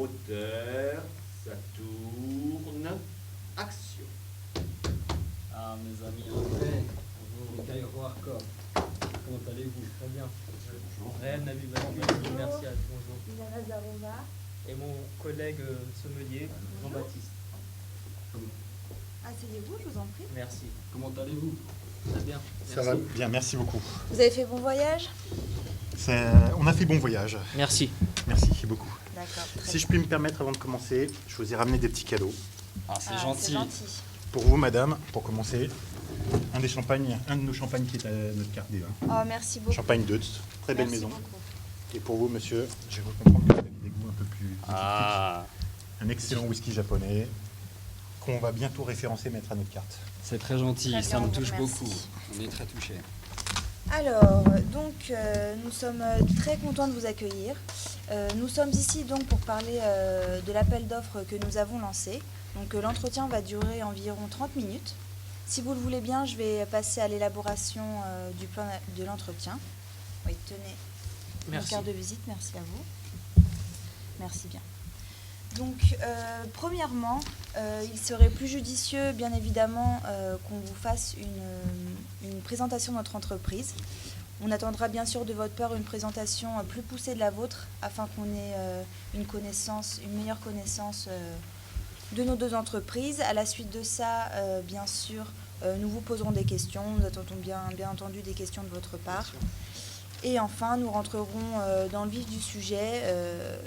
moteur, ça tourne, action. Ah, mes amis, André, bonjour, Mikhail Roarkov. Comment allez-vous? Très bien. Bonjour. Réal Nabil Bakri, Bonjour. merci à vous. Bonjour. Ilana Zarova. Et mon collègue sommelier, Jean-Baptiste. Asseyez-vous, je vous en prie. Merci. Comment allez-vous? Très bien. Ça va bien, merci beaucoup. Vous avez fait bon voyage? On a fait bon voyage. Merci. Merci beaucoup. D'accord. Si je puis me permettre, avant de commencer, je vous ai ramené des petits cadeaux. Ah, c'est C'est gentil. gentil. Pour vous, madame, pour commencer, un de nos champagnes qui est à notre carte D1. Oh, merci beaucoup. Champagne Deutz, très belle Merci maison. beaucoup. Et pour vous, monsieur, j'ai cru comprendre que vous avez des goûts un peu plus Ah, un excellent whisky japonais qu'on va bientôt référencer, mettre à notre carte. c'est très gentil, Très ça bien, me on vous touche remercie. beaucoup. On est très touchés. Alors, donc, nous sommes très contents de vous accueillir. Nous sommes ici donc pour parler de l'appel d'offres que nous avons lancé. Donc, l'entretien va durer environ 30 minutes. Si vous le voulez bien, je vais passer à l'élaboration du plan de l'entretien. Oui, tenez. Merci. Une carte de visite, merci à vous. Merci bien. Donc, premièrement, il serait plus judicieux, bien évidemment, qu'on vous fasse une présentation de notre entreprise. On attendra bien sûr de votre part une présentation plus poussée de la vôtre, afin qu'on ait une meilleure connaissance de nos deux entreprises. À la suite de ça, bien sûr, nous vous poserons des questions. Nous attendons bien entendu des questions de votre part. Et enfin, nous rentrerons dans le vif du sujet,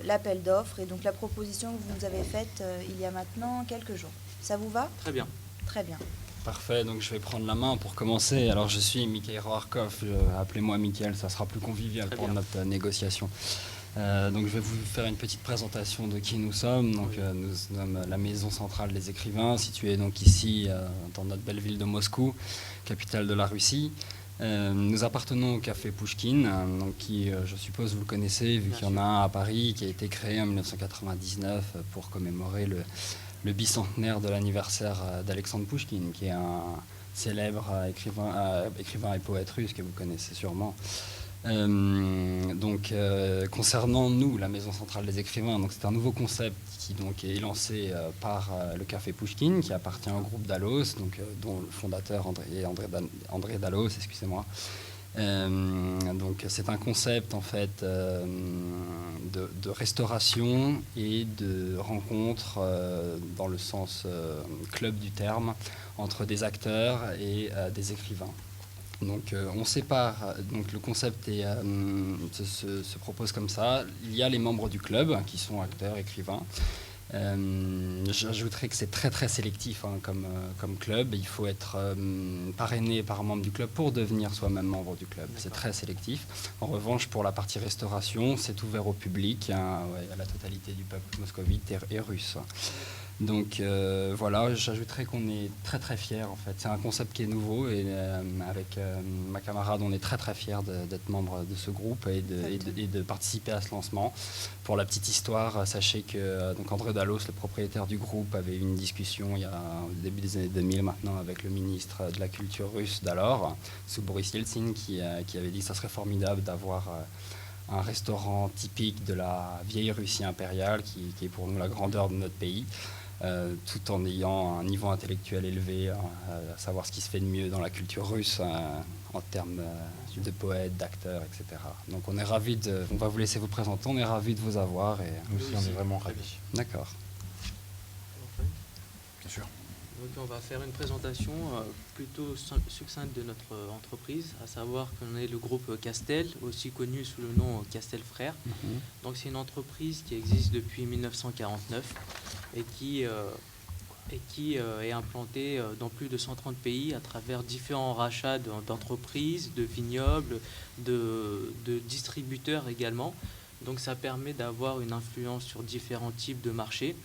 l'appel d'offres et donc la proposition que vous nous avez faite il y a maintenant quelques jours. Ça vous va? Très bien. Très bien. Parfait, donc je vais prendre la main pour commencer. Alors je suis Mikhail Roarkov, appelez-moi Mikhail, ça sera plus convivial Très pour bien. notre négociation. Donc je vais vous faire une petite présentation de qui nous sommes. Donc nous sommes la maison centrale des écrivains, située donc ici dans notre belle ville de Moscou, capitale de la Russie. Nous appartenons au café Pouchkine, donc qui, je suppose, vous le connaissez, vu Bien qu'il y en a un à Paris qui a été créé en 1999 pour commémorer le bicentenaire de l'anniversaire d'Alexandre Pouchkine, qui est un célèbre écrivain et poète russe que vous connaissez sûrement. Concernant nous, la Maison centrale des écrivains, donc c'est un nouveau concept qui donc est lancé par le Café Pouchkine, qui appartient au groupe Dallos, dont le fondateur André Dallos, excusez-moi. Donc c'est un concept en fait de restauration et de rencontre dans le sens club du terme entre des acteurs et des écrivains. Donc on sépare, donc le concept se propose comme ça. Il y a les membres du club qui sont acteurs, écrivains. J'ajouterais que c'est très très sélectif comme club. Il faut être parrainé par un membre du club pour devenir soi-même membre du club. C'est très sélectif. En revanche, pour la partie restauration, c'est ouvert au public, à la totalité du peuple moscovite et russe. Donc voilà, j'ajouterais qu'on est très très fiers en fait. C'est un concept qui est nouveau et avec ma camarade, on est très très fiers d'être membre de ce groupe et de participer à ce lancement. Pour la petite histoire, sachez que donc André Dallos, le propriétaire du groupe, avait eu une discussion au début des années 2000 maintenant avec le ministre de la Culture russe d'alors, sous Boris Yeltsin, qui avait dit que ça serait formidable d'avoir un restaurant typique de la vieille Russie impériale, qui est pour nous la grandeur de notre pays. Tout en ayant un niveau intellectuel élevé, à savoir ce qui se fait de mieux dans la culture russe en termes de poètes, d'acteurs, etc. Donc on est ravis on va vous laisser vous présenter, on est ravis de vous avoir. Et... Nous aussi, on est vraiment ravis. D'accord. Bien sûr. Donc on va faire une présentation plutôt succincte de notre entreprise, à savoir qu'on est le groupe Castel, aussi connu sous le nom Castel Frères. Donc c'est une entreprise qui existe depuis 1949 et qui est implantée dans plus de 130 pays à travers différents rachats d'entreprises, de vignobles, de distributeurs également. Donc ça permet d'avoir une influence sur différents types de marchés.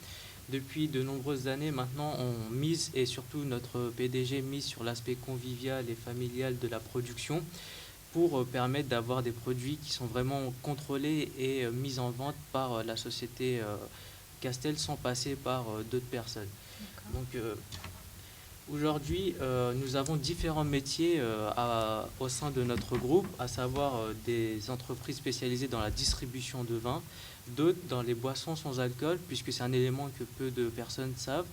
Depuis de nombreuses années maintenant, on mise, et surtout notre PDG mise sur l'aspect convivial et familial de la production pour permettre d'avoir des produits qui sont vraiment contrôlés et mis en vente par la société Castel sans passer par d'autres personnes. Donc Aujourd'hui, nous avons différents métiers au sein de notre groupe, à savoir des entreprises spécialisées dans la distribution de vin, d'autres dans les boissons sans alcool, puisque c'est un élément que peu de personnes savent,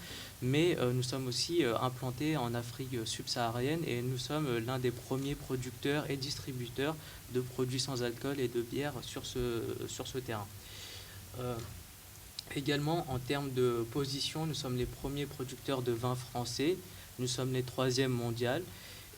mais nous sommes aussi implantés en Afrique subsaharienne et nous sommes l'un des premiers producteurs et distributeurs de produits sans alcool et de bière sur ce terrain. Également, en termes de position, nous sommes les premiers producteurs de vin français. Nous sommes les 3e mondiaux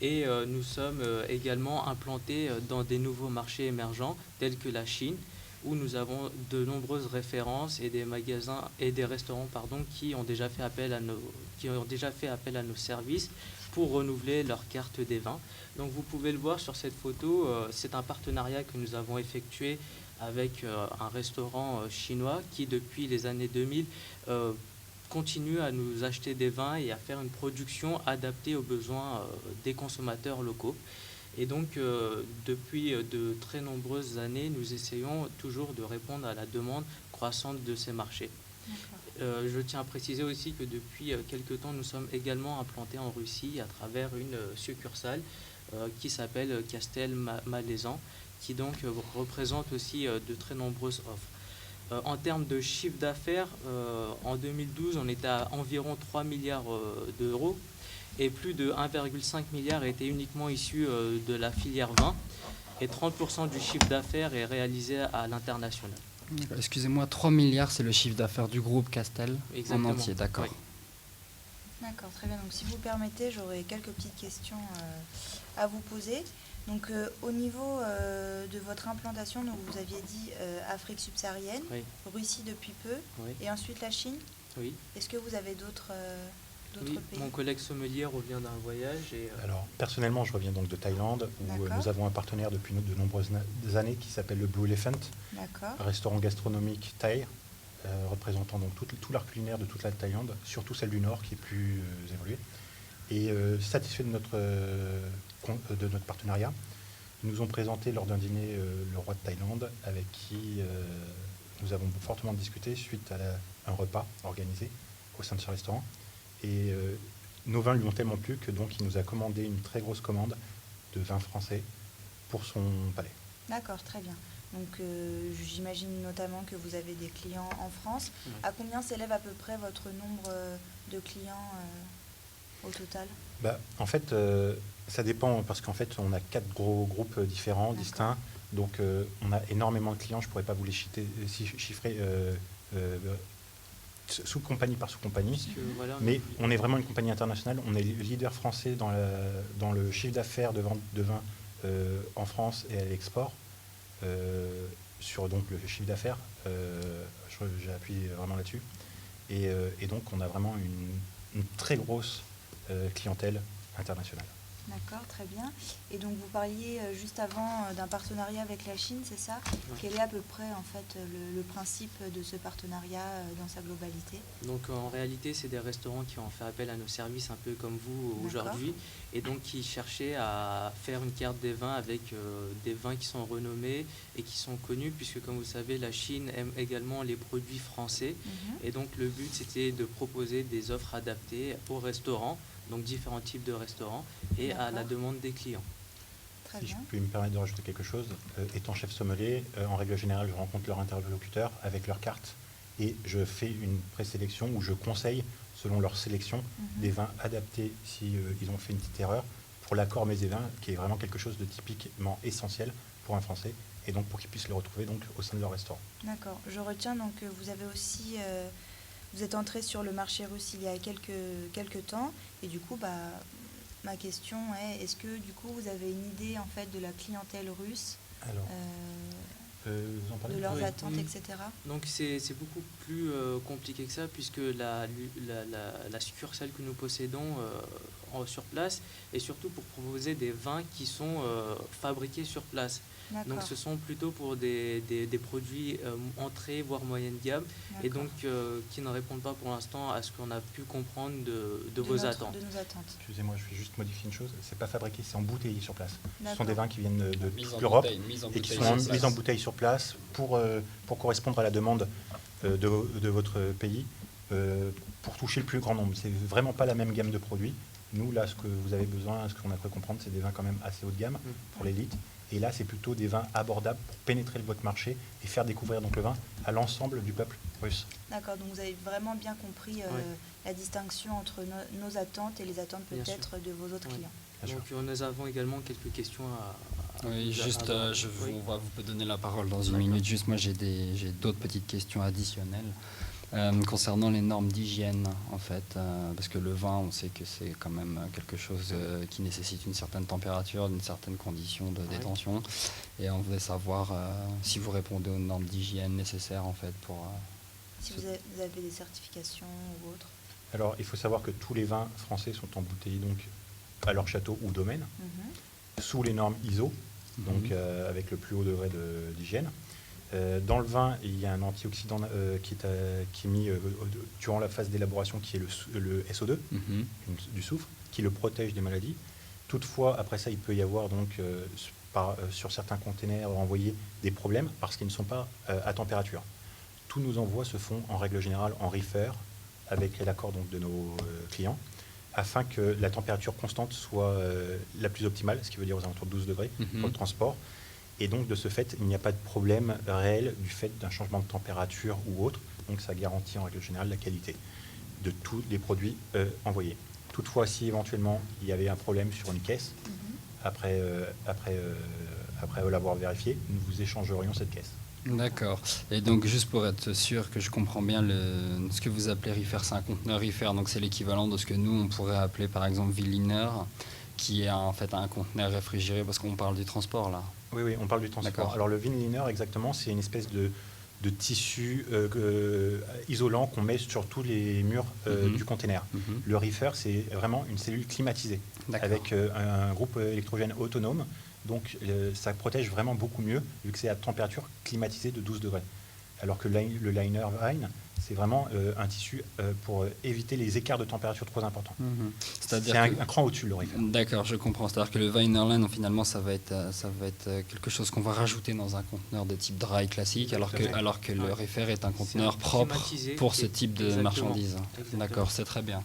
et nous sommes également implantés dans des nouveaux marchés émergents tels que la Chine, où nous avons de nombreuses références et des magasins et des restaurants qui ont déjà fait appel à nos services pour renouveler leur carte des vins. Donc vous pouvez le voir sur cette photo, c'est un partenariat que nous avons effectué avec un restaurant chinois qui depuis les années 2000 continue à nous acheter des vins et à faire une production adaptée aux besoins des consommateurs locaux. Et donc, depuis de très nombreuses années, nous essayons toujours de répondre à la demande croissante de ces marchés. Je tiens à préciser aussi que depuis quelque temps, nous sommes également implantés en Russie à travers une succursale qui s'appelle Castel Malaisan, qui donc représente aussi de très nombreuses offres. En termes de chiffre d'affaires, en 2012, on était à environ 3 milliards d'euros et plus de 1,5 milliard était uniquement issu de la filière vin et 30% du chiffre d'affaires est réalisé à l'international. Excusez-moi, 3 milliards, c'est le chiffre d'affaires du groupe Castel en entier, d'accord. Oui. D'accord, très bien. Donc si vous permettez, j'aurais quelques petites questions à vous poser. Donc au niveau de votre implantation, donc, vous aviez dit Afrique subsaharienne, Oui. Russie depuis peu, Oui. et ensuite la Chine. Oui. Est-ce que vous avez d'autres Oui, pays? mon collègue sommelier revient d'un voyage et Alors, personnellement, je reviens donc de Thaïlande, où D'accord. nous avons un partenaire depuis de nombreuses années qui s'appelle le Blue Elephant, D'accord. un restaurant gastronomique thaï, représentant donc tout l'art culinaire de toute la Thaïlande, surtout celle du Nord qui est plus évoluée. Et satisfait de notre partenariat, ils nous ont présenté lors d'un dîner le roi de Thaïlande, avec qui nous avons fortement discuté suite à un repas organisé au sein de ce restaurant. Et nos vins lui ont tellement plu que donc il nous a commandé une très grosse commande de vins français pour son palais. D'accord, très bien. Donc j'imagine notamment que vous avez des clients en France. Oui. À combien s'élève à peu près votre nombre de clients au total? En fait, ça dépend parce qu'en fait, on a 4 gros groupes différents, D'accord. distincts. Donc, on a énormément de clients. Je ne pourrais pas vous les chiffrer sous-compagnie par sous-compagnie. puisque, voilà, Mais on est vraiment une compagnie internationale. On est leader français dans le chiffre d'affaires de vente de vin en France et à l'export. Sur donc, le chiffre d'affaires, j'appuie vraiment là-dessus. Et donc, on a vraiment une très grosse clientèle internationale. D'accord, très bien. Et donc vous parliez juste avant d'un partenariat avec la Chine, c'est ça? Oui. Quel est à peu près en fait le principe de ce partenariat dans sa globalité? Donc en réalité, c'est des restaurants qui ont fait appel à nos services un peu comme vous aujourd'hui et donc qui cherchaient à faire une carte des vins avec des vins qui sont renommés et qui sont connus puisque comme vous savez, la Chine aime également les produits français et donc le but c'était de proposer des offres adaptées aux restaurants, donc différents types de restaurants et à la D'accord. demande des clients. Très Si je bien. peux me permettre de rajouter quelque chose, étant chef sommelier, en règle générale, je rencontre leurs interlocuteurs avec leur carte et je fais une présélection où je conseille, selon leur sélection, des vins adaptés si ils ont fait une petite erreur pour l'accord mets et vins, qui est vraiment quelque chose de typiquement essentiel pour un Français et donc pour qu'ils puissent le retrouver donc, au sein de leur restaurant. D'accord. Je retiens donc que vous avez aussi, vous êtes entré sur le marché russe il y a quelques temps et du coup, ma question est, est-ce que du coup vous avez une idée en fait de la clientèle russe, Alors, vous en parlez? de leurs Oui. attentes, Oui. etc. Donc c'est beaucoup plus compliqué que ça puisque la succursale que nous possédons sur place est surtout pour proposer des vins qui sont fabriqués sur place. Donc D'accord. ce sont plutôt pour des produits entrée voire moyenne gamme et D'accord. donc qui ne répondent pas pour l'instant à ce qu'on a pu comprendre de vos attentes. De nos attentes. Excusez-moi, je vais juste modifier une chose. C'est pas fabriqué, c'est embouteillé sur place. Ce sont D'accord. des vins qui viennent de Mise en toute l'Europe bouteille, mise en et qui bouteille sont sur mis place. en bouteille sur place pour correspondre à la demande de votre pays, pour toucher le plus grand nombre. C'est vraiment pas la même gamme de produits. Nous, là, ce que vous avez besoin, ce qu'on a cru comprendre, c'est des vins quand même assez haut de gamme pour l'élite. Et là, c'est plutôt des vins abordables pour pénétrer votre marché et faire découvrir donc le vin à l'ensemble du peuple russe. D'accord, donc vous avez vraiment bien compris la distinction entre nos attentes et les attentes Bien peut-être de vos autres Ouais. clients. Bien Donc nous avons également quelques questions à Oui, juste, avoir. Oui. on va vous donner la parole dans une D'accord. minute. Juste, moi, j'ai d'autres petites questions additionnelles concernant les normes d'hygiène, en fait, parce que le vin, on sait que c'est quand même quelque chose qui nécessite une certaine température, une certaine condition de détention, et on voulait savoir si vous répondez aux normes d'hygiène nécessaires, en fait, pour. Si vous avez des certifications ou autres. Alors, il faut savoir que tous les vins français sont embouteillés donc à leur château ou domaine, sous les normes ISO, donc avec le plus haut degré d'hygiène. Dans le vin, il y a un antioxydant qui est mis durant la phase d'élaboration, qui est le SO2, du soufre, qui le protège des maladies. Toutefois, après ça, il peut y avoir donc sur certains containers envoyés des problèmes parce qu'ils ne sont pas à température. Tous nos envois se font en règle générale en reefer, avec l'accord donc de nos clients, afin que la température constante soit la plus optimale, ce qui veut dire aux alentours de 12 degrés pour le transport. Et donc, de ce fait, il n'y a pas de problème réel du fait d'un changement de température ou autre. Donc, ça garantit en règle générale la qualité de tous les produits envoyés. Toutefois, si éventuellement il y avait un problème sur une caisse, après l'avoir vérifié, nous vous échangerions cette caisse. D'accord. Et donc, juste pour être sûr que je comprends bien ce que vous appelez reefer, c'est un conteneur reefer, donc c'est l'équivalent de ce que nous, on pourrait appeler par exemple Villiner, qui est en fait un conteneur réfrigéré, parce qu'on parle du transport là. Oui, on parle du transport. D'accord. Alors, le Vinliner, exactement, c'est une espèce de tissu isolant qu'on met sur tous les murs du container. Le reefer, c'est vraiment une cellule climatisée, avec un groupe électrogène autonome. Donc, ça protège vraiment beaucoup mieux, vu que c'est à température climatisée de 12 degrés. Alors que le liner wine, c'est vraiment un tissu pour éviter les écarts de température trop importants. C'est un cran au-dessus, le reefer. D'accord, je comprends. C'est-à-dire que le Weinerland, finalement, ça va être quelque chose qu'on va rajouter dans un conteneur de type dry classique, alors que le reefer est un conteneur propre pour ce type de marchandises. D'accord, c'est très bien.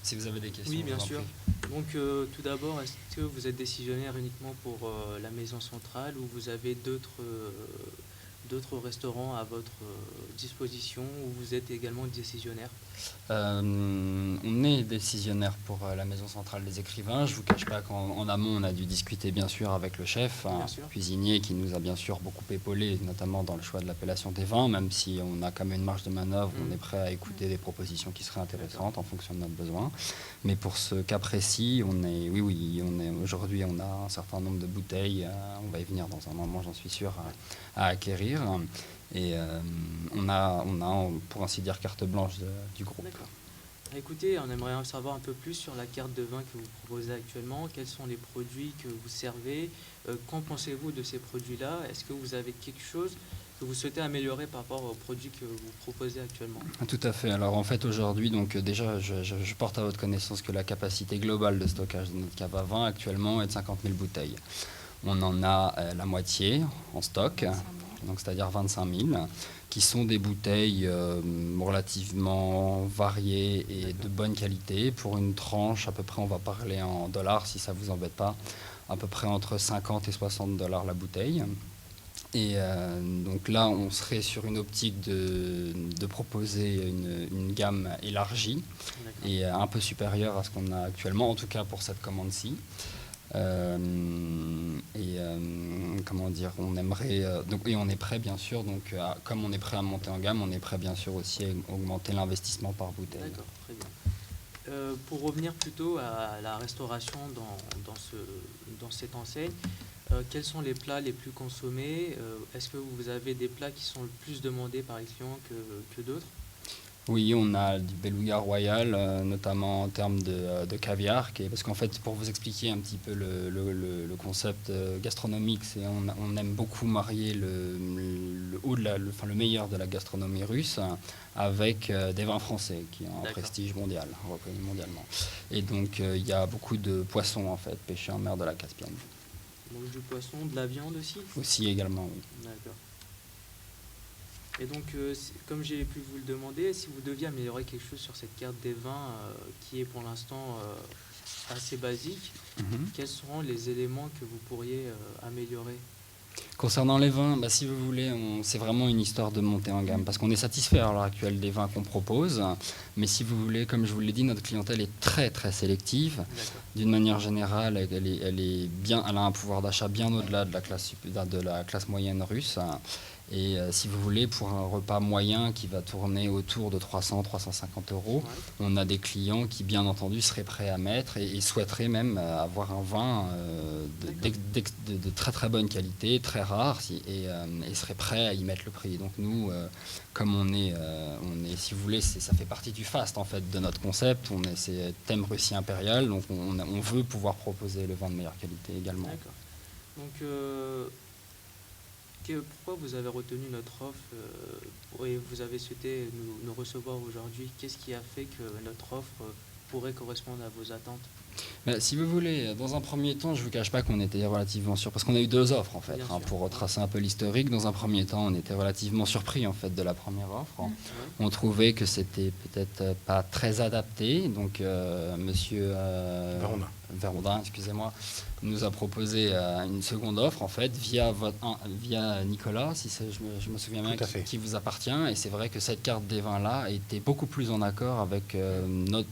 Si vous avez des questions. Oui, bien sûr. Donc, tout d'abord, est-ce que vous êtes décisionnaire uniquement pour la maison centrale ou vous avez d'autres restaurants à votre disposition ou vous êtes également décisionnaire? On est décisionnaire pour la maison centrale des écrivains. Je ne vous cache pas qu'en amont, on a dû discuter bien sûr avec le chef, un cuisinier qui nous a bien sûr beaucoup épaulé, notamment dans le choix de l'appellation des vins, même si on a quand même une marge de manœuvre, on est prêt à écouter des propositions qui seraient intéressantes en fonction de notre besoin. Mais pour ce cas précis, aujourd'hui, on a un certain nombre de bouteilles, on va y venir dans un moment, j'en suis sûr, à acquérir. Et on a, pour ainsi dire, carte blanche du groupe. D'accord. Écoutez, on aimerait en savoir un peu plus sur la carte de vin que vous proposez actuellement. Quels sont les produits que vous servez? Qu'en pensez-vous de ces produits-là? Est-ce que vous avez quelque chose que vous souhaitez améliorer par rapport aux produits que vous proposez actuellement? Tout à fait. Alors en fait aujourd'hui, donc déjà je porte à votre connaissance que la capacité globale de stockage de notre cave à vin actuellement est de 50 000 bouteilles. On en a la moitié en stock, donc c'est-à-dire 25 000, qui sont des bouteilles relativement variées et de bonne qualité. Pour une tranche, à peu près, on va parler en dollars si ça ne vous embête pas, à peu près entre 50 et 60 dollars la bouteille. Et donc là, on serait sur une optique de proposer une gamme élargie et un peu supérieure à ce qu'on a actuellement, en tout cas pour cette commande-ci. Comment dire, on aimerait et on est prêt bien sûr, donc comme on est prêt à monter en gamme, on est prêt bien sûr aussi à augmenter l'investissement par bouteille. D'accord, très bien. Pour revenir plutôt à la restauration dans cette enseigne, quels sont les plats les plus consommés? Est-ce que vous avez des plats qui sont le plus demandés par les clients que d'autres? Oui, on a du beluga royal, notamment en termes de caviar, parce qu'en fait, pour vous expliquer un petit peu le concept gastronomique, on aime beaucoup marier le meilleur de la gastronomie russe avec des vins français, qui ont un prestige mondial, reconnu mondialement. Et donc, il y a beaucoup de poissons, en fait, pêchés en mer de la Caspienne. Donc du poisson, de la viande aussi? Aussi, également, oui. D'accord. Et donc, comme j'ai pu vous le demander, si vous deviez améliorer quelque chose sur cette carte des vins qui est pour l'instant assez basique. Quels seront les éléments que vous pourriez améliorer? Concernant les vins, si vous voulez, c'est vraiment une histoire de montée en gamme, parce qu'on est satisfait à l'heure actuelle des vins qu'on propose, mais si vous voulez, comme je vous l'ai dit, notre clientèle est très très sélective. D'accord. D'une manière générale, elle a un pouvoir d'achat bien au-delà de la classe moyenne russe. Et si vous voulez, pour un repas moyen qui va tourner autour de 300-350 euros, on a des clients qui, bien entendu, seraient prêts à mettre et souhaiteraient même avoir un vin de très très bonne qualité, très rare, et seraient prêts à y mettre le prix. Donc nous, comme on est, si vous voulez, ça fait partie du faste en fait de notre concept. C'est thème Russie impériale, donc on veut pouvoir proposer le vin de meilleure qualité également. D'accord. Donc pourquoi vous avez retenu notre offre et vous avez souhaité nous recevoir aujourd'hui? Qu'est-ce qui a fait que notre offre pourrait correspondre à vos attentes? Si vous voulez, dans un premier temps, je ne vous cache pas qu'on était relativement surpris, parce qu'on a eu 2 offres en fait, pour retracer un peu l'historique. Dans un premier temps, on était relativement surpris en fait de la première offre. On trouvait que c'était peut-être pas très adapté, donc monsieur Verondin, excusez-moi, nous a proposé une seconde offre en fait via Nicolas, si je me souviens bien, qui vous appartient. Et c'est vrai que cette carte des vins là était beaucoup plus en accord avec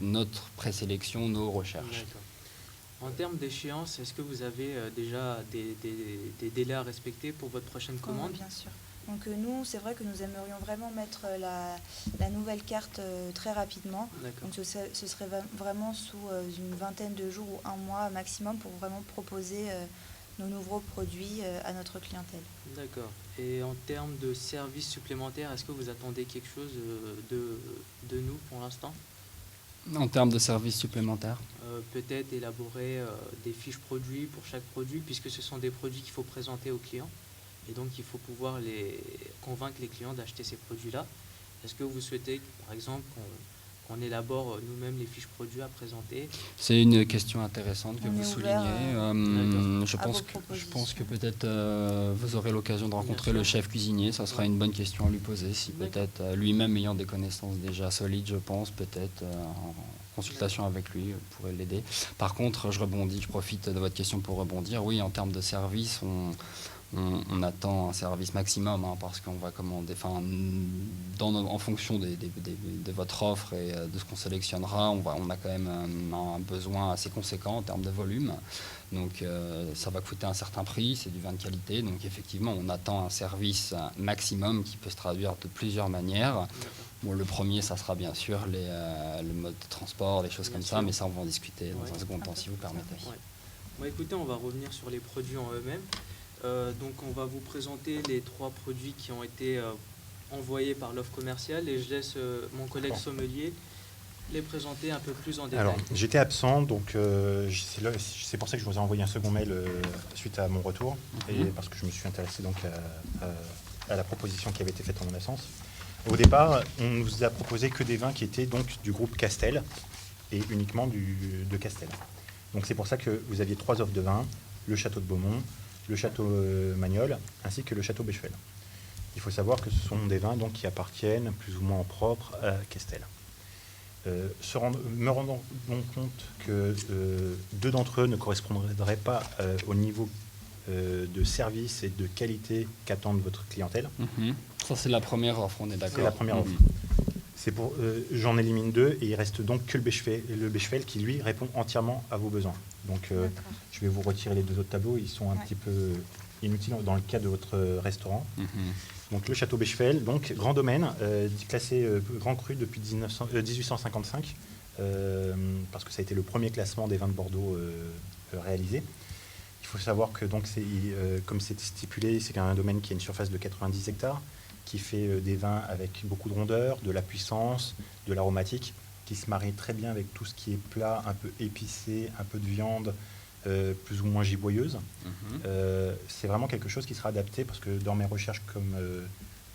notre présélection, nos recherches. D'accord. En termes d'échéance, est-ce que vous avez déjà des délais à respecter pour votre prochaine commande? Bien sûr. Donc nous, c'est vrai que nous aimerions vraiment mettre la nouvelle carte très rapidement. Donc ce serait vraiment sous une vingtaine de jours ou un mois maximum pour vraiment proposer nos nouveaux produits à notre clientèle. D'accord. Et en termes de services supplémentaires, est-ce que vous attendez quelque chose de nous pour l'instant? En termes de services supplémentaires, peut-être élaborer des fiches produits pour chaque produit, puisque ce sont des produits qu'il faut présenter aux clients. Et donc, il faut pouvoir convaincre les clients d'acheter ces produits-là. Est-ce que vous souhaitez, par exemple, qu'on élabore nous-mêmes les fiches produits à présenter? C'est une question intéressante que vous soulignez. Je pense que peut-être vous aurez l'occasion de rencontrer le chef cuisinier. Ça sera une bonne question à lui poser. Si peut-être lui-même ayant des connaissances déjà solides, je pense, peut-être en consultation avec lui pourrait l'aider. Par contre, je profite de votre question pour rebondir. Oui, en termes de service, on attend un service maximum parce qu'on va commander, en fonction de votre offre et de ce qu'on sélectionnera, on a quand même un besoin assez conséquent en termes de volume. Donc ça va coûter un certain prix, c'est du vin de qualité. Donc effectivement, on attend un service maximum qui peut se traduire de plusieurs manières. Bon, le premier, ça sera bien sûr le mode de transport, des choses comme ça, mais ça, on va en discuter dans un second temps, si vous permettez. Bon, écoutez, on va revenir sur les produits en eux-mêmes. Donc on va vous présenter les 3 produits qui ont été envoyés par l'offre commerciale et je laisse mon collègue sommelier les présenter un peu plus en détail. Alors, j'étais absent, donc c'est pour ça que je vous ai envoyé un second mail suite à mon retour, et parce que je me suis intéressé donc à la proposition qui avait été faite en mon absence. Au départ, on ne nous a proposé que des vins qui étaient donc du groupe Castel et uniquement de Castel. Donc c'est pour ça que vous aviez 3 offres de vins, le Château de Beaumont, le Château Magnol, ainsi que le Château Bechevel. Il faut savoir que ce sont des vins donc, qui appartiennent plus ou moins en propre à Castel. Me rendant donc compte que 2 d'entre eux ne correspondraient pas au niveau de service et de qualité qu'attendent votre clientèle. Ça, c'est la première offre, on est d'accord. C'est la première offre. J'en élimine 2 et il reste donc que le Bechevel qui, lui, répond entièrement à vos besoins. Donc, je vais vous retirer les 2 autres tableaux. Ils sont un petit peu inutiles dans le cas de votre restaurant. Donc, le Château Bechevel, donc grand domaine, classé Grand Cru depuis 1855, parce que ça a été le premier classement des vins de Bordeaux réalisé. Il faut savoir que, donc, comme c'est stipulé, c'est un domaine qui a une surface de 90 hectares, qui fait des vins avec beaucoup de rondeur, de la puissance, de l'aromatique, qui se marie très bien avec tout ce qui est plat, un peu épicé, un peu de viande, plus ou moins giboyeuse. C'est vraiment quelque chose qui sera adapté, parce que dans mes recherches,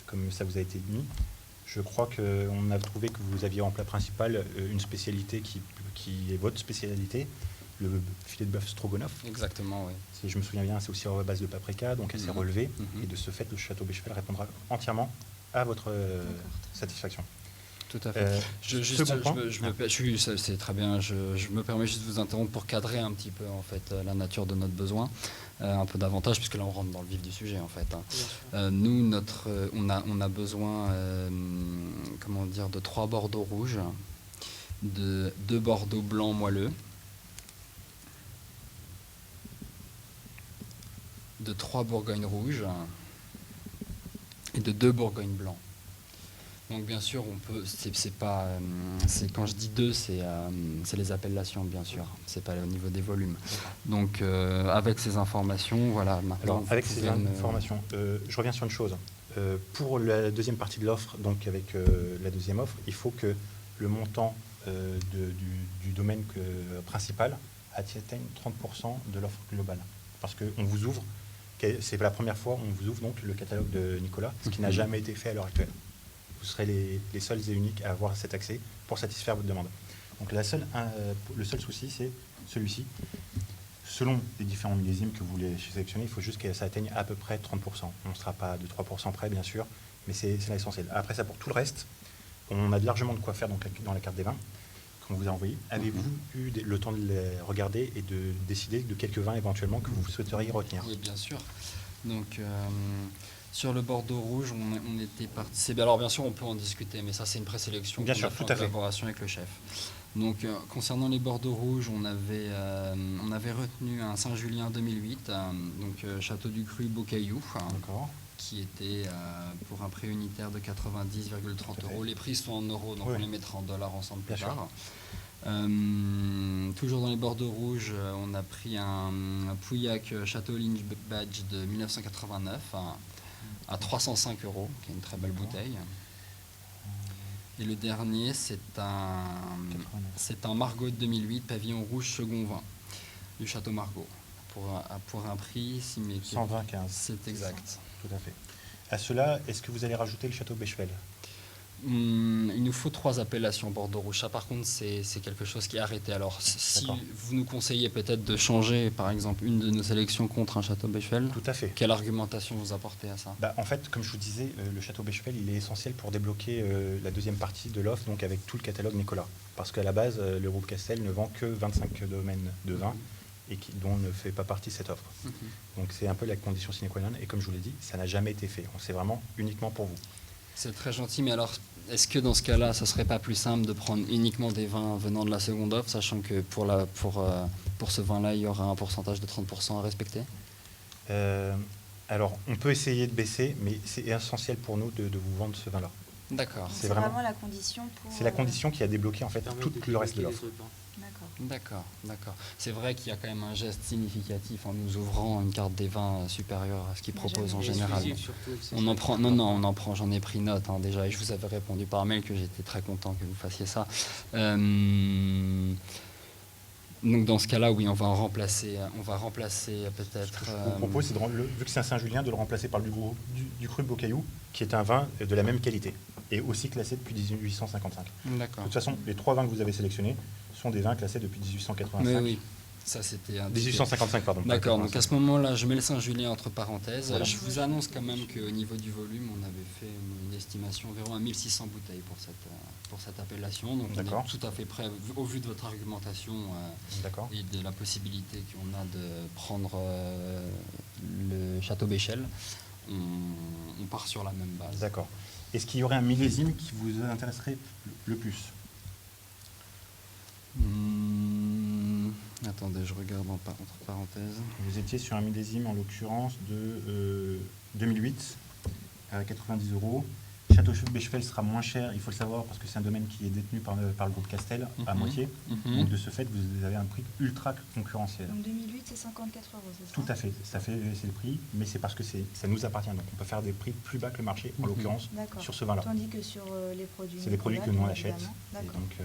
comme ça vous a été mis, je crois qu'on a trouvé que vous aviez en plat principal une spécialité qui est votre spécialité, le filet de bœuf stroganoff. Exactement, oui. Si je me souviens bien, c'est aussi à base de paprika, donc assez relevé. Et de ce fait, le Château Bechevel répondra entièrement à votre satisfaction. Tout à fait. Second point. C'est très bien. Je me permets juste de vous interrompre pour cadrer un petit peu en fait la nature de notre besoin, un peu davantage, puisque là on rentre dans le vif du sujet en fait. Nous, on a besoin, comment dire, de 3 bordeaux rouges, de 2 bordeaux blancs moelleux, de 3 bourgognes rouges et de 2 bourgognes blancs. Donc bien sûr, on peut. C'est pas. Quand je dis 2, c'est les appellations, bien sûr. C'est pas au niveau des volumes. Donc avec ces informations, voilà. Maintenant, Alors avec ces informations, je reviens sur une chose. Pour la deuxième partie de l'offre, donc avec la deuxième offre, il faut que le montant du domaine principal atteigne 30% de l'offre globale, parce qu'on vous ouvre. C'est la première fois on vous ouvre donc le catalogue de Nicolas, ce qui n'a jamais été fait à l'heure actuelle. Vous serez les seuls et uniques à avoir cet accès pour satisfaire votre demande. Donc le seul souci, c'est celui-ci. Selon les différents millésimes que vous voulez sélectionner, il faut juste que ça atteigne à peu près 30%. On ne sera pas de 3% près, bien sûr, mais c'est l'essentiel. Après ça, pour tout le reste, on a largement de quoi faire donc, dans la carte des vins qu'on vous a envoyée. Avez-vous eu le temps de les regarder et de décider de quelques vins éventuellement que vous souhaiteriez retenir? Oui, bien sûr. Donc, sur le Bordeaux rouge, on était parti. Alors, bien sûr, on peut en discuter, mais ça, c'est une présélection. Bien sûr, tout à fait. En collaboration avec le chef. Donc, concernant les Bordeaux rouges, on avait retenu un Saint-Julien 2008, Château du Cru Beaucaillou, qui était pour un prix unitaire de 90,30 €. Les prix sont en euros, donc on les mettra en dollars ensemble plus tard. Toujours dans les Bordeaux rouges, on a pris un Pouillac Château Ligne Badge de 1989 à 305 €, qui est une très belle bouteille. Et le dernier, c'est un Margaux de 2008, pavillon rouge second vin, du Château Margaux, pour un prix... 120,15. C'est exact. Tout à fait. À cela, est-ce que vous allez rajouter le Château Bechevel? Il nous faut 3 appellations Bordeaux rouge. Ça, par contre, c'est quelque chose qui est arrêté. Alors, si vous nous conseillez peut-être de changer, par exemple, une de nos sélections contre un Château Bechevel, tout à fait. Quelle argumentation vous apportez à ça? En fait, comme je vous disais, le Château Bechevel, il est essentiel pour débloquer la deuxième partie de l'offre, donc avec tout le catalogue Nicolas. Parce qu'à la base, le groupe Castel ne vend que 25 domaines de vin et dont ne fait pas partie cette offre. Donc, c'est un peu la condition sine qua non. Et comme je vous l'ai dit, ça n'a jamais été fait. C'est vraiment uniquement pour vous. C'est très gentil, mais alors, est-ce que dans ce cas-là, ça ne serait pas plus simple de prendre uniquement des vins venant de la seconde offre, sachant que pour ce vin-là, il y aura un pourcentage de 30% à respecter? Alors, on peut essayer de baisser, mais c'est essentiel pour nous de vous vendre ce vin-là. D'accord. C'est vraiment la condition pour... C'est la condition qui a débloqué en fait tout le reste de l'offre. D'accord. C'est vrai qu'il y a quand même un geste significatif en nous ouvrant une carte des vins supérieure à ce qu'ils proposent en général. On en prend, on en prend, j'en ai pris note déjà, et je vous avais répondu par mail que j'étais très content que vous fassiez ça. Donc dans ce cas-là, oui, on va remplacer peut-être... Ce que je vous propose, c'est, vu que c'est un Saint-Julien, de le remplacer par du Cru Beaucaillou, qui est un vin de la même qualité, et aussi classé depuis 1855. D'accord. De toute façon, les 3 vins que vous avez sélectionnés sont des vins classés depuis 1885. Mais oui, ça c'était... 1855, pardon. D'accord, donc à ce moment-là, je mets le Saint-Julien entre parenthèses. Voilà. Je vous annonce quand même qu'au niveau du volume, on avait fait une estimation environ à 1600 bouteilles pour cette appellation. Donc on est tout à fait prêt, au vu de votre argumentation et de la possibilité qu'on a de prendre le Château Béchel, on part sur la même base. D'accord. Est-ce qu'il y aurait un millésime qui vous intéresserait le plus? Attendez, je regarde entre parenthèses. Vous étiez sur un millésime en l'occurrence de 2008 à 90 €. Château Bechevel sera moins cher, il faut le savoir, parce que c'est un domaine qui est détenu par le groupe Castel à moitié. Donc de ce fait, vous avez un prix ultra concurrentiel. Donc 2008, c'est 54 €, c'est ça? Tout à fait, c'est le prix, mais c'est parce que ça nous appartient. Donc on peut faire des prix plus bas que le marché, en l'occurrence, sur ce vin-là. Tandis que sur les produits... C'est des produits que nous on achète. D'accord. Et donc,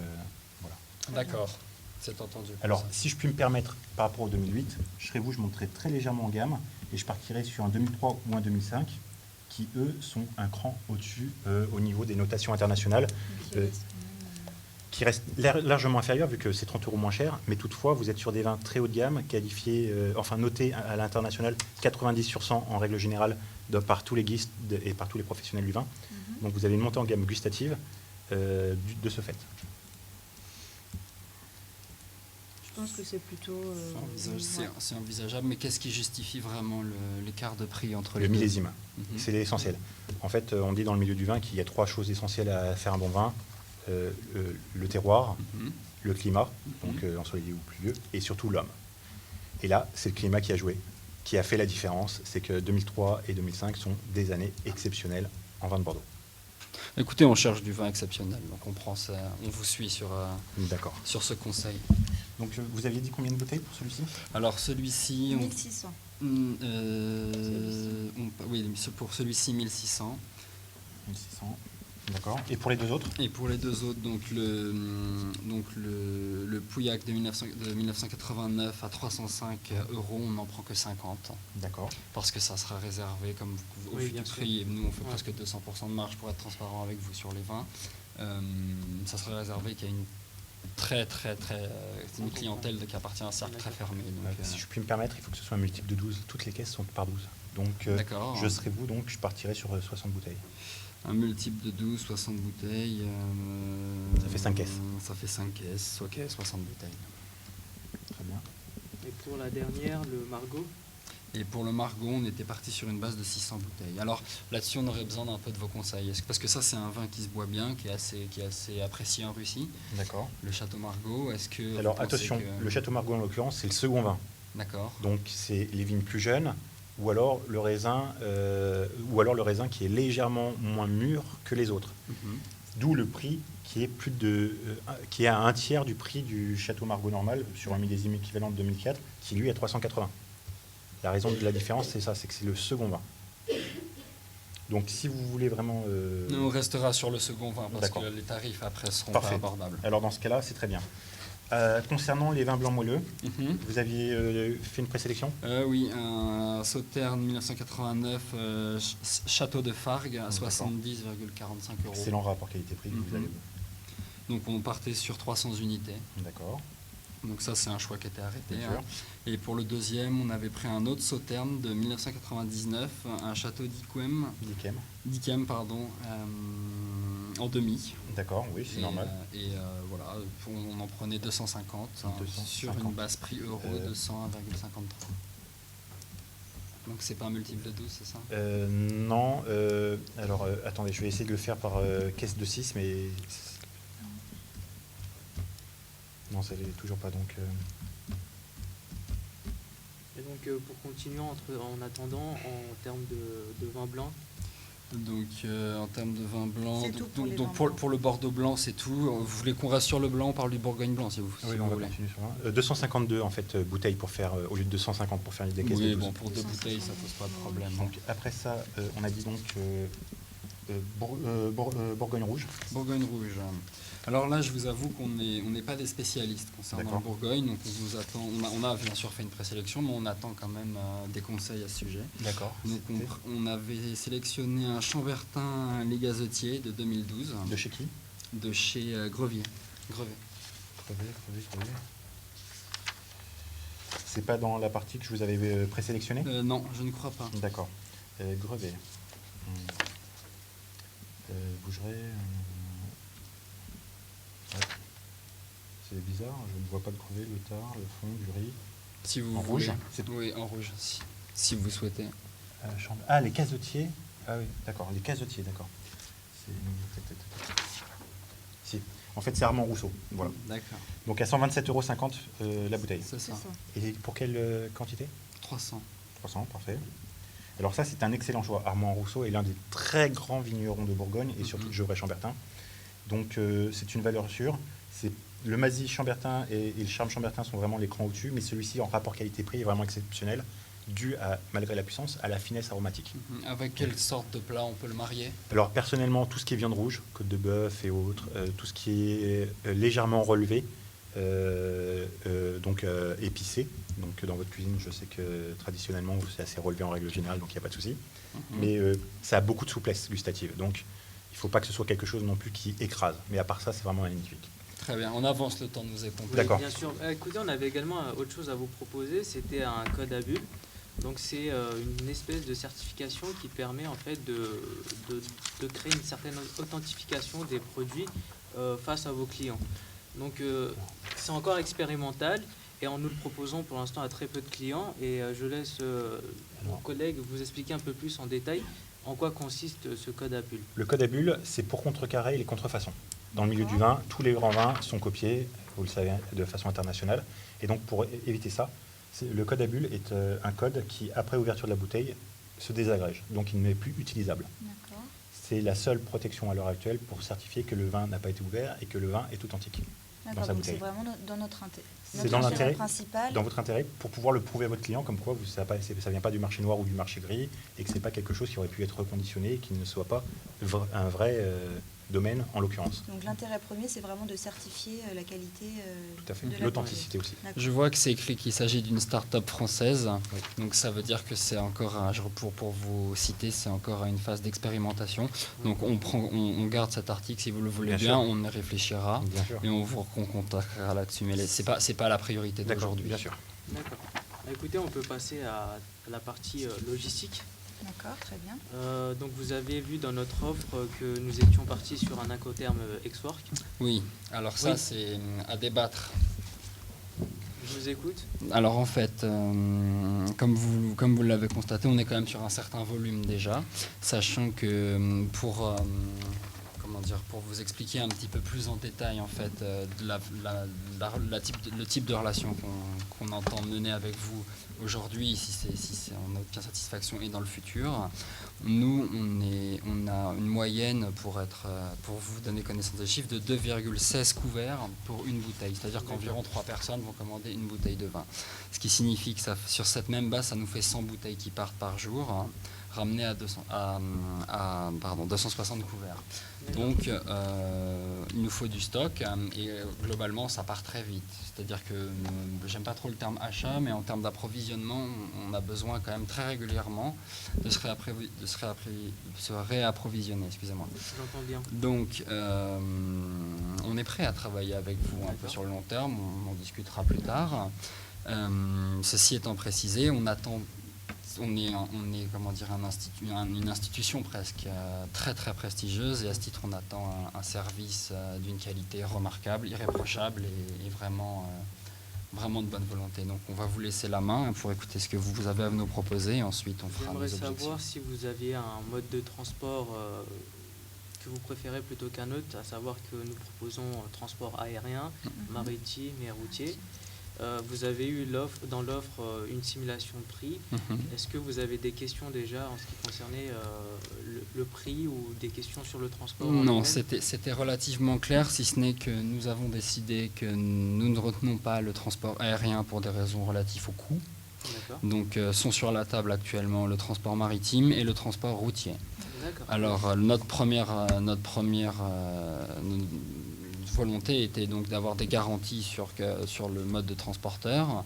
voilà. D'accord. C'est entendu. Alors, si je puis me permettre, par rapport au 2008, je monterai très légèrement en gamme et je partirai sur un 2003 ou un 2005 qui, eux, sont un cran au-dessus au niveau des notations internationales, qui restent largement inférieurs vu que c'est 30 € moins cher, mais toutefois, vous êtes sur des vins très haut de gamme, qualifiés, notés à l'international 90 sur 100 en règle générale par tous les guistes et par tous les professionnels du vin. Donc, vous avez une montée en gamme gustative de ce fait. Je pense que c'est plutôt... C'est envisageable, mais qu'est-ce qui justifie vraiment l'écart de prix entre Le les deux? millésime, Mhm. c'est l'essentiel. En fait, on dit dans le milieu du vin qu'il y a 3 choses essentielles à faire un bon vin. Le terroir, Mhm. le climat, donc ensoleillé ou pluvieux, et surtout l'homme. Et là, c'est le climat qui a joué, qui a fait la différence. C'est que 2003 et 2005 sont des années exceptionnelles en vin de Bordeaux. Écoutez, on cherche du vin exceptionnel, donc on prend ça, on vous suit D'accord. sur ce conseil. Donc, vous aviez dit combien de bouteilles pour celui-ci? Alors celui-ci, 1600. oui, pour celui-ci 1600. 1600. D'accord. Et pour les deux autres? Et pour les deux autres, donc le Pouillac de 1989 à 305 €, on n'en prend que 50. D'accord. Parce que ça sera réservé, comme au Oui, vu bien du sûr. prix, et nous on fait Ouais. presque 200% de marge pour être transparent avec vous sur les vins. Ça sera réservé qu'il y a une c'est une clientèle qui appartient à un cercle très fermé. Donc, Si je puis me permettre, il faut que ce soit un multiple de 12. Toutes les caisses sont par 12. Donc, D'accord. je serai vous, donc je partirai sur 60 bouteilles. Un multiple de 12, 60 bouteilles. Ça fait 5 caisses. Ça fait 5 caisses, ok, 60 bouteilles. Très bien. Et pour la dernière, le Margot, Et pour le Margot, on était parti sur une base de 600 bouteilles. Alors là-dessus, on aurait besoin d'un peu de vos conseils. Parce que ça, c'est un vin qui se boit bien, qui est assez apprécié en Russie. D'accord. Le Château Margaux, est-ce que... Alors vous pensez attention, que- le Château Margaux en l'occurrence, c'est le second vin. D'accord. Donc c'est les vignes plus jeunes, ou alors le raisin qui est légèrement moins mûr que les autres. Mhm. D'où le prix qui est qui est à un tiers du prix du Château Margaux normal sur un millésime équivalent de 2004, qui lui est à 380. La raison de la différence, c'est ça, c'est que c'est le second vin. Donc si vous voulez vraiment... Nous, on restera sur le second vin parce D'accord. que les tarifs après seront Parfait. pas abordables. Alors dans ce cas-là, c'est très bien. Concernant les vins blancs moelleux, Mhm. vous aviez fait une présélection? Oui, un Sauterne 1989, Château de Fargue à D'accord. 70,45 €. Excellent rapport qualité-prix que vous Mhm. avez. Donc on partait sur 300 unités. D'accord. Donc ça, c'est un choix qui était arrêté. Bien hein. sûr. Et pour le deuxième, on avait pris un autre Sauterne de 1999, un château d'Yquem, pardon, en demi. D'accord, oui, c'est normal. Voilà, on en prenait 250, hein, 250. sur une base prix euro de 101,53. Donc c'est pas un multiple de 12, c'est ça? Non, alors attendez, je vais essayer de le faire par caisse de 6, mais... Non, ça l'est toujours pas, donc... et donc pour continuer en attendant, en termes de vin blanc, Donc en termes de vin blanc, C'est tout pour les donc vins pour, blancs. pour le Bordeaux blanc, c'est tout. Vous voulez qu'on reste sur le blanc, on parle du Bourgogne blanc si vous, si Oui, vous on va voulez. continuer sur 252 en fait bouteilles pour faire, au lieu de 250 pour faire des caisses de Oui, 12. bon, pour deux bouteilles, ça pose pas de problème. Donc après ça, on a dit donc Bourgogne rouge. Bourgogne rouge. Alors là, je vous avoue qu'on n'est pas des spécialistes concernant D'accord. le Bourgogne, donc on vous attend. On a bien sûr fait une présélection, mais on attend quand même des conseils à ce sujet. D'accord. Donc on avait sélectionné un Chambertin Les Gazetiers de 2012, De chez qui? de chez Grevier. Grevet. Crevé. C'est pas dans la partie que je vous avais présélectionnée? Non, je ne crois pas. D'accord. Grevet. Bougerai. Ouais. C'est bizarre, je ne vois pas le crevé, le tard, le fond, du riz. Si vous En voulez. rouge, c'est tout. Oui, en rouge, si vous souhaitez. Les casetiers. Ah oui, d'accord, les casetiers, d'accord. Si. En fait, c'est Armand Rousseau. Voilà. D'accord, Donc à 127,50 € la bouteille. c'est C'est ça. ça. Et pour quelle quantité? 300. 300, parfait. Alors ça, c'est un excellent choix. Armand Rousseau est l'un des très grands vignerons de Bourgogne et surtout de Gevrey-Chambertin. Donc c'est une valeur sûre. Le Mazy Chambertin et le Charme Chambertin sont vraiment les crans au-dessus, mais celui-ci, en rapport qualité-prix, est vraiment exceptionnel, dû à, malgré la puissance, à la finesse aromatique. Avec quelle sorte de plat on peut le marier? Alors personnellement, tout ce qui est viande rouge, côte de bœuf et autres, tout ce qui est légèrement relevé, donc épicé. Donc dans votre cuisine, je sais que traditionnellement, c'est assez relevé en règle générale, donc il n'y a pas de souci. Mais ça a beaucoup de souplesse gustative, donc il ne faut pas que ce soit quelque chose non plus qui écrase. Mais à part ça, c'est vraiment magnifique. Très bien, on avance, le temps nous est compté. D'accord. Bien sûr. Écoutez, on avait également autre chose à vous proposer, c'était un code à bulles. Donc c'est une espèce de certification qui permet en fait de créer une certaine authentification des produits face à vos clients. Donc c'est encore expérimental et en nous le proposons pour l'instant à très peu de clients et je laisse mon collègue vous expliquer un peu plus en détail en quoi consiste ce code à bulles. Le code à bulles, c'est pour contrecarrer les contrefaçons. Dans le milieu du vin, tous les grands vins sont copiés, vous le savez, de façon internationale. Et donc pour éviter ça, le code à bulles est un code qui, après ouverture de la bouteille, se désagrège. Donc il n'est plus utilisable. D'accord. C'est la seule protection à l'heure actuelle pour certifier que le vin n'a pas été ouvert et que le vin est authentique. D'accord, sa donc c'est bouteille. vraiment dans notre intérêt. C'est dans l'intérêt, principal. dans votre intérêt, pour pouvoir le prouver à votre client, comme quoi ça ne vient pas du marché noir ou du marché gris, et que ce n'est pas quelque chose qui aurait pu être reconditionné, et qui ne soit pas un vrai domaine en l'occurrence. Donc l'intérêt premier, c'est vraiment de certifier la qualité. Tout à fait. de la L'authenticité aussi. D'accord. Je vois que c'est écrit qu'il s'agit d'une start-up française, Oui. donc ça veut dire que c'est encore, pour vous citer, c'est encore à une phase d'expérimentation. Donc on garde cet article si vous le voulez Bien bien, sûr. on y réfléchira Bien sûr. et on vous recontactera là-dessus. Mais c'est pas la priorité D'accord, d'aujourd'hui. bien sûr. D'accord. Écoutez, on peut passer à la partie logistique. D'accord, très bien. Donc vous avez vu dans notre offre que nous étions partis sur un Incoterm Xwork. Oui, alors ça Oui. c'est à débattre. Je vous écoute. Alors en fait, comme vous l'avez constaté, on est quand même sur un certain volume déjà, sachant que pour vous expliquer un petit peu plus en détail en fait le type de relation qu'on entend mener avec vous aujourd'hui, si on obtient satisfaction et dans le futur, nous on a une moyenne pour vous donner connaissance des chiffres de 2,16 couverts pour une bouteille, c'est-à-dire qu'environ 3 personnes vont commander une bouteille de vin. Ce qui signifie que sur cette même base, ça nous fait 100 bouteilles qui partent par jour, hein, ramenées à 260 couverts. Donc il nous faut du stock et globalement ça part très vite. C'est-à-dire que j'aime pas trop le terme achat, mais en termes d'approvisionnement, on a besoin quand même très régulièrement de se réapprovisionner. Excusez-moi. J'entends bien. Donc on est prêt à travailler avec vous un peu sur le long terme, on en discutera plus tard. Ceci étant précisé, on est comment dire, une institution presque très très prestigieuse et à ce titre on attend un service d'une qualité remarquable, irréprochable et vraiment de bonne volonté. Donc on va vous laisser la main pour écouter ce que vous avez à nous proposer et ensuite on fera J'aimerais des objections. savoir si vous aviez un mode de transport que vous préférez plutôt qu'un autre, à savoir que nous proposons transport aérien, maritime et routier. Vous avez eu dans l'offre une simulation de prix. Est-ce que vous avez des questions déjà en ce qui concernait le prix ou des questions sur le transport? Non, c'était relativement clair, si ce n'est que nous avons décidé que nous ne retenons pas le transport aérien pour des raisons relatives au coût. D'accord. Donc sont sur la table actuellement le transport maritime et le transport routier. D'accord. Alors notre première volonté était donc d'avoir des garanties sur le mode de transporteur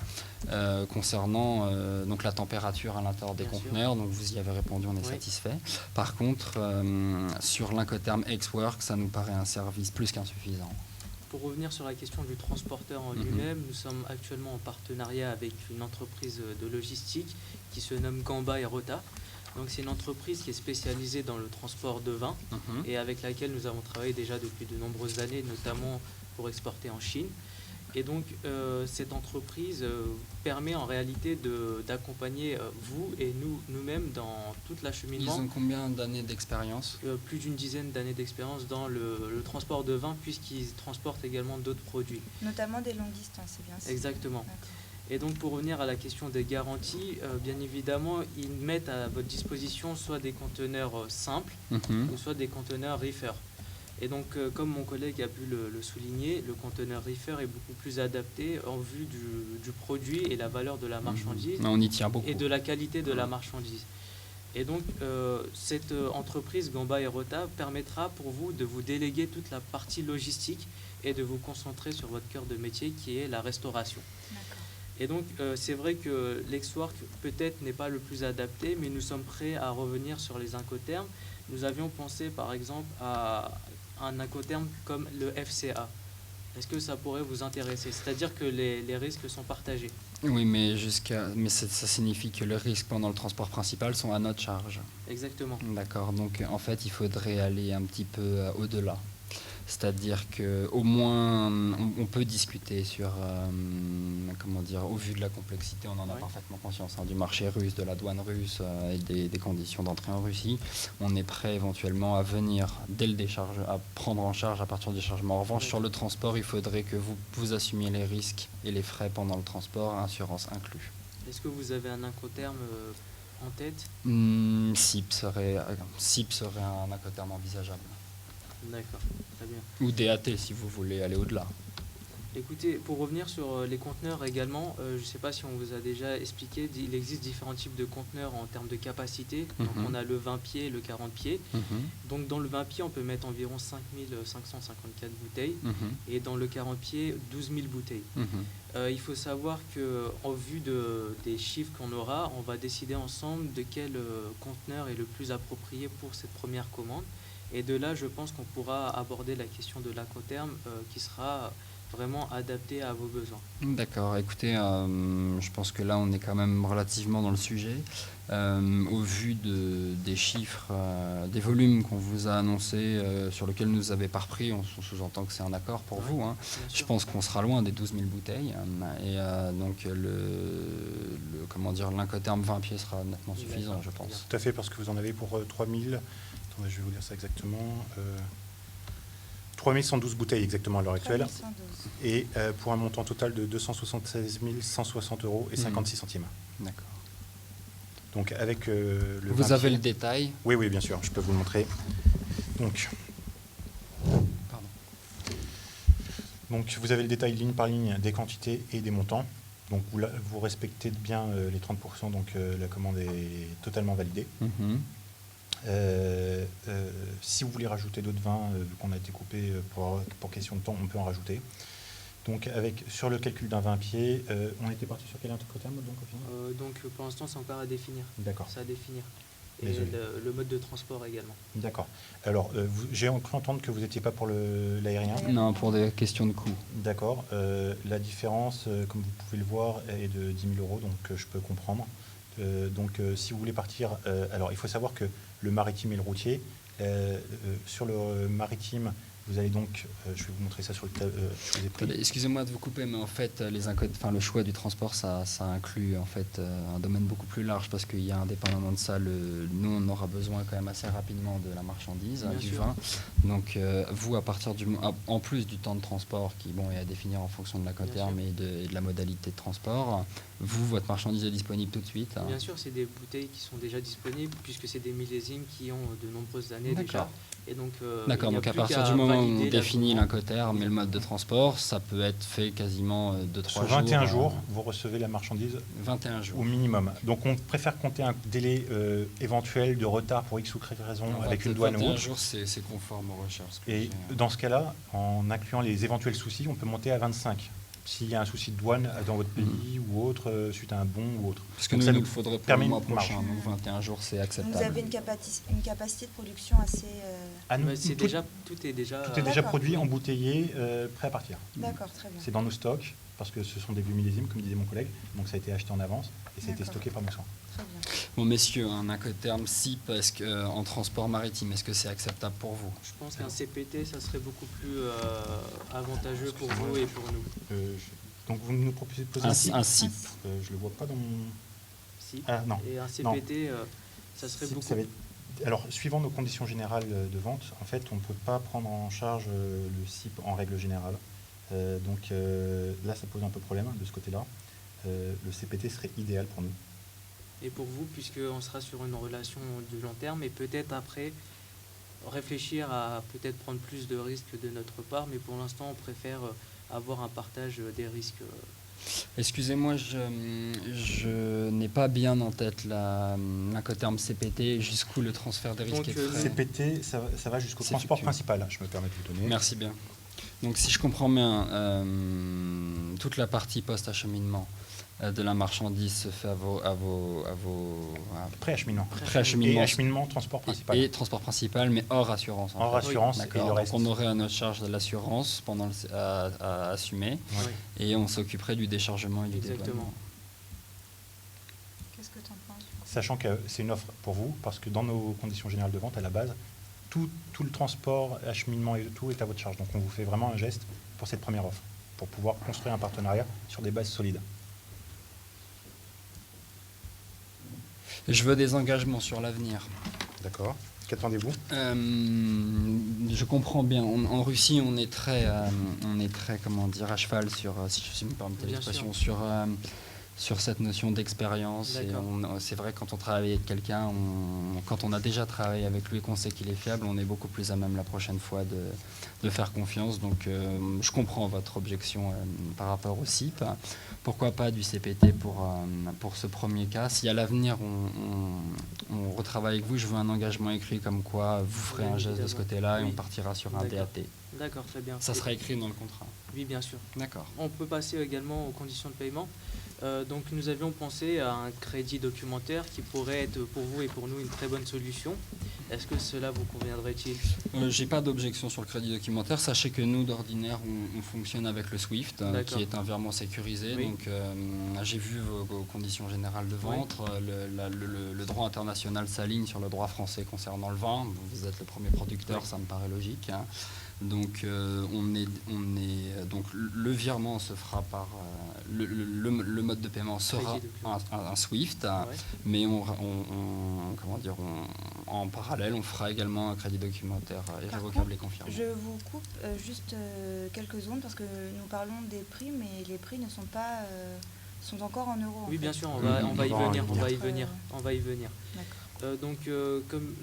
concernant donc la température à l'intérieur des Bien sûr. conteneurs. Donc vous y avez répondu, on est Oui. satisfait. Par contre, sur l'Incoterm Xwork, ça nous paraît un service plus qu'insuffisant. Pour revenir sur la question du transporteur en lui-même, nous sommes actuellement en partenariat avec une entreprise de logistique qui se nomme Gamba et Rota. Donc c'est une entreprise qui est spécialisée dans le transport de vin et avec laquelle nous avons travaillé déjà depuis de nombreuses années, notamment pour exporter en Chine. Et donc cette entreprise permet en réalité d'accompagner vous et nous-mêmes dans toute Ils l'acheminement. ont combien d'années d'expérience ? Plus d'une dizaine d'années d'expérience dans le transport de vin puisqu'ils transportent également d'autres produits. Notamment des longues distances, c'est bien ça. Exactement. D'accord. Et donc pour revenir à la question des garanties, bien évidemment, ils mettent à votre disposition soit des conteneurs simples ou soit des conteneurs reefer. Et donc comme mon collègue a pu le souligner, le conteneur reefer est beaucoup plus adapté en vue du produit et la valeur de la marchandise On y tient beaucoup. et de la qualité de la marchandise. Et donc cette entreprise Gamba et Rota permettra pour vous de vous déléguer toute la partie logistique et de vous concentrer sur votre cœur de métier qui est la restauration. D'accord. Et donc, c'est vrai que l'Xwork peut-être n'est pas le plus adapté, mais nous sommes prêts à revenir sur les Incoterms. Nous avions pensé, par exemple, à un Incoterm comme le FCA. Est-ce que ça pourrait vous intéresser? C'est-à-dire que les risques sont partagés. Oui, mais ça signifie que les risques pendant le transport principal sont à notre charge. Exactement. D'accord, donc en fait, il faudrait aller un petit peu au-delà. C'est-à-dire qu'au moins, on peut discuter sur, comment dire, au vu de la complexité, on en a Ouais. parfaitement conscience, hein, du marché russe, de la douane russe et des conditions d'entrée en Russie. On est prêt éventuellement à venir dès le décharge, à prendre en charge à partir du déchargement. En revanche, sur le transport, il faudrait que vous assumiez les risques et les frais pendant le transport, assurance inclus. Est-ce que vous avez un incoterm en tête? SIP serait un incoterm envisageable. D'accord, très bien. Ou DAT si vous voulez aller au-delà. Écoutez, pour revenir sur les conteneurs également, je ne sais pas si on vous a déjà expliqué, il existe différents types de conteneurs en termes de capacité. Donc on a le 20 pieds et le 40 pieds. Donc dans le 20 pieds, on peut mettre environ 5554 bouteilles et dans le 40 pieds, 12 000 bouteilles. Il faut savoir qu'en vue des chiffres qu'on aura, on va décider ensemble de quel conteneur est le plus approprié pour cette première commande. Et de là, je pense qu'on pourra aborder la question de l'acoterme qui sera vraiment adaptée à vos besoins. D'accord, écoutez, je pense que là on est quand même relativement dans le sujet. Au vu des chiffres, des volumes qu'on vous a annoncés, sur lesquels nous avez pas repris, on sous-entend que c'est un accord pour vous. Hein. Bien Je sûr. pense qu'on sera loin des 12 000 bouteilles. Et donc l'incoterm 20 pieds sera nettement suffisant, D'accord, je très pense. Tout à fait, parce que vous en avez pour 3000. Attendez, je vais vous dire ça exactement. 3112 bouteilles exactement à l'heure actuelle. 3112. Et pour un montant total de 276 160 euros et 56 centimes. D'accord. Donc avec le Vous 20 avez pieds- le détail. Oui, oui, bien sûr, je peux vous le montrer. Pardon. Donc vous avez le détail ligne par ligne des quantités et des montants. Donc vous respectez bien les 30%, donc la commande est totalement validée. Si vous voulez rajouter d'autres vins, vu qu'on a été coupé pour question de temps, on peut en rajouter. Donc sur le calcul d'un 20 pieds, on était parti sur quel incoterm donc au final Donc pour l'instant, c'est encore à définir. D'accord. C'est à définir. Et Désolé. le mode de transport également. D'accord. Alors j'ai cru entendre que vous n'étiez pas pour l'aérien. Non, pour des questions de coût. D'accord. La différence, comme vous pouvez le voir, est de 10 000 euros, donc je peux comprendre. Si vous voulez partir, alors il faut savoir que le maritime et le routier, sur le maritime, vous allez donc, je vais vous montrer ça sur le tableau. Excusez-moi de vous couper, mais en fait, le choix du transport, ça inclut en fait un domaine beaucoup plus large parce qu'il y a indépendamment de ça, nous on aura besoin quand même assez rapidement de la marchandise, Bien du sûr. vin. Donc vous, à partir en plus du temps de transport qui est à définir en fonction de l'acoterm Bien et de la modalité de transport, votre marchandise est disponible tout de suite. Hein. Bien sûr, c'est des bouteilles qui sont déjà disponibles puisque c'est des millésimes qui ont de nombreuses années déjà. D'accord. Et donc, D'accord, il n'y a donc à plus partir qu'à du moment où valider on définit l'agrément. l'incoterm et le mode de transport, ça peut être fait quasiment 2-3 Sur jours. 21 jours, vous recevez la marchandise 21 jours. au minimum. Donc on préfère compter un délai éventuel de retard pour X ou Y raison avec une douane ou 21 autre. jours, c'est conforme aux recherches. Et dans ce cas-là, en incluant les éventuels soucis, on peut monter à 25. S'il y a un souci de douane dans votre pays ou autre, suite à un bon ou autre. Parce que Donc nous, ça il nous nous faudrait pour permet le mois une marge. prochain, donc 21 jours, c'est Donc acceptable. vous avez une capacité de production assez... Ah, nous, Bah, tout est déjà tout est déjà D'accord. produit, embouteillé, prêt à partir. D'accord, très bien. C'est dans nos stocks, parce que ce sont des vieux millésimes, comme disait mon collègue, donc ça a été acheté en avance et ça a été D'accord. stocké par nos soins. Très bien. Bon, messieurs, un incoterm SIP en transport maritime, est-ce que c'est acceptable pour vous? Je pense qu'un CPT, ça serait beaucoup plus avantageux pour vous et pour nous. Donc vous nous proposez de poser Un SIP. SIP. Je le vois pas dans mon... Si. Ah non. Et un CPT, ça serait SIP, beaucoup ça va être- Alors, suivant nos conditions générales de vente, en fait, on ne peut pas prendre en charge le SIP en règle générale. Là, ça pose un peu problème de ce côté-là. Le CPT serait idéal pour nous. Et pour vous, puisqu'on sera sur une relation de long terme, et peut-être après réfléchir à peut-être prendre plus de risques de notre part, mais pour l'instant, on préfère avoir un partage des risques. Excusez-moi, je n'ai pas bien en tête l'incoterm CPT, jusqu'où le transfert des risques Donc, et de frais. CPT, ça va jusqu'au C'est transport fluctuant. principal, je me permets de vous donner. Merci bien. Donc si je comprends bien, toute la partie post-acheminement de la marchandise se fait à vos Pré-acheminement. Et pré-acheminement acheminement, transport principal. et transport principal, mais hors assurance. Hors fait. assurance et D'accord. le Donc reste. on aurait à notre charge de l'assurance à assumer Ouais. Oui. et on s'occuperait du déchargement et du Exactement. dédouanement. sachant que c'est une offre pour vous, parce que dans nos conditions générales de vente, à la base, tout le transport, acheminement et tout est à votre charge. Donc on vous fait vraiment un geste pour cette première offre, pour pouvoir construire un partenariat sur des bases solides. Je veux des engagements sur l'avenir. D'accord. Qu'attendez-vous? Je comprends bien. En Russie, on est très, comment dire, à cheval sur, si me permettez Bien l'expression, sûr. sur cette notion d'expérience. Et D'accord. c'est vrai, quand on travaille avec quelqu'un, quand on a déjà travaillé avec lui et qu'on sait qu'il est fiable, on est beaucoup plus à même la prochaine fois de faire confiance. Donc, je comprends votre objection par rapport au CIP. Pourquoi pas du CPT pour ce premier cas? Si à l'avenir, on retravaille avec vous, je veux un engagement écrit comme quoi vous ferez Bien un geste de ce évidemment. côté-là et Oui. on partira sur un D'accord. DAT. D'accord, très bien. Ça sera écrit dans le contrat. Oui, bien sûr. D'accord. On peut passer également aux conditions de paiement. Donc nous avions pensé à un crédit documentaire qui pourrait être pour vous et pour nous une très bonne solution. Est-ce que cela vous conviendrait-il? J'ai pas d'objection sur le crédit documentaire. Sachez que nous, d'ordinaire, on fonctionne avec le SWIFT, D'accord. qui est un virement sécurisé. Oui. Donc, j'ai vu vos conditions générales de vente. Le droit international s'aligne sur le droit français concernant le vin. Vous êtes le premier producteur, Oui. ça me paraît logique, hein. Donc, donc le virement se fera par le mode de paiement sera Crédit documentaire. un SWIFT, Ouais. mais comment dire, en parallèle, on fera également un crédit documentaire irrévocable et confirmé. Je vous coupe juste quelques secondes parce que nous parlons des prix, mais les prix ne sont pas sont encore en euros. Oui, en bien fait. sûr, on va y venir, on va y Notre, venir, on va y venir. D'accord.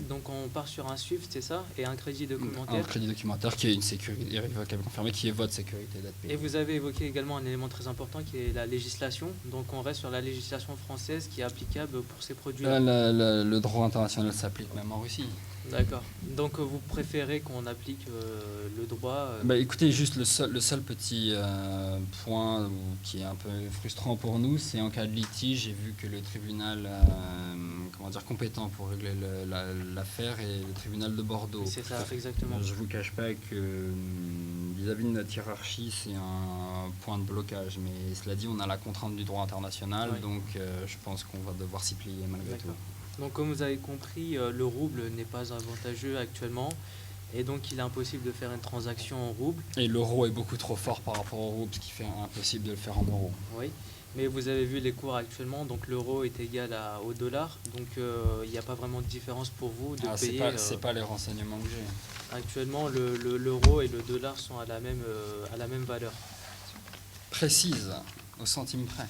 Donc on part sur un SWIFT, c'est ça, et un crédit Un documentaire. crédit documentaire qui est une sécurité irrévocable confirmée, qui est votre sécurité d'être payé. Et vous avez évoqué également un élément très important qui est la législation. Donc on reste sur la législation française qui est applicable pour ces produits. Le droit international s'applique même en Russie. D'accord. Donc vous préférez qu'on applique le droit Écoutez, juste le seul petit point qui est un peu frustrant pour nous, c'est en cas de litige, j'ai vu que le tribunal compétent pour régler l'affaire est le tribunal de Bordeaux. Oui, c'est ça, exactement. Je ne vous cache pas que vis-à-vis de notre hiérarchie, c'est un point de blocage. Mais cela dit, on a la contrainte du droit international, Oui. donc je pense qu'on va devoir s'y plier malgré tout. D'accord. Donc comme vous avez compris, le rouble n'est pas avantageux actuellement. Et donc il est impossible de faire une transaction en rouble. Et l'euro est beaucoup trop fort par rapport au rouble, ce qui fait impossible de le faire en euros. Oui. Mais vous avez vu les cours actuellement, donc l'euro est égal au dollar. Donc il n'y a pas vraiment de différence pour vous de payer. C'est pas les renseignements que j'ai. Actuellement, l'euro et le dollar sont à la même valeur. Précise, au centime près.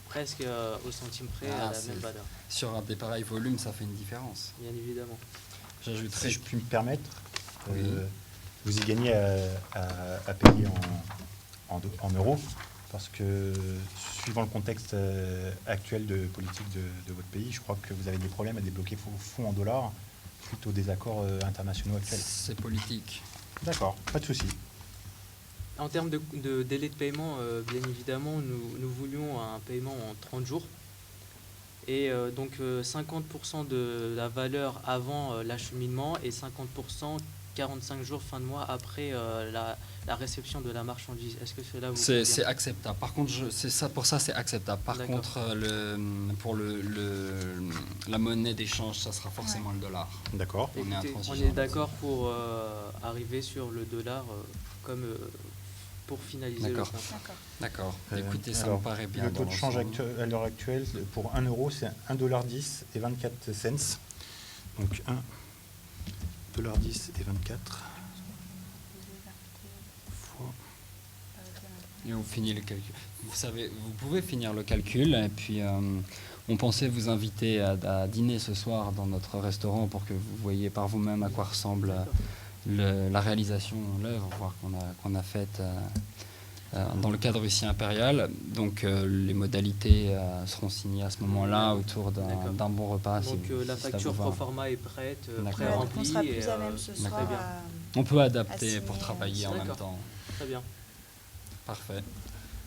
Presque au centime près à la même valeur, Sur des pareils volumes, ça fait une différence. bien évidemment. J'ajouterais. Si je puis me permettre, Oui. vous y gagnez à payer en euros, parce que suivant le contexte actuel de politique de votre pays, je crois que vous avez des problèmes à débloquer vos fonds en dollars suite aux désaccords internationaux actuels. C'est politique. D'accord, pas de souci. En termes de délai de paiement, bien évidemment, nous voulions un paiement en 30 jours. Et donc 50% de la valeur avant l'acheminement et 50% 45 jours fin de mois après la réception de la marchandise. Est-ce que cela vous convient? C'est acceptable. Par contre, pour ça, c'est acceptable. Par D'accord. contre, pour la monnaie d'échange, ça sera forcément le dollar. D'accord. On est Écoutez, on intransigeant est d'accord pour arriver sur le dollar comme pour finaliser le D'accord. contrat. D'accord. D'accord. Écoutez, ça Alors, me paraît bien. Le taux dans de change l'ensemble. à l'heure actuelle, pour 1 euro, c'est 1,10 $ et 24 cents. Donc 1,10 $ et 24 fois... Et on finit le calcul. Vous pouvez finir le calcul et puis on pensait vous inviter à dîner ce soir dans notre restaurant pour que vous voyiez par vous-même à quoi ressemble la réalisation, l'œuvre qu'on a faite dans le cadre ici impérial. Donc les modalités seront signées à ce moment-là autour D'accord. d'un bon repas. Donc la si ça facture vous va. pro forma est prête, D'accord. pré Ouais, donc remplie. on sera et, plus à même ce d'accord. soir. Très bien. On peut adapter signer, pour travailler en même d'accord. temps. Très bien. Parfait.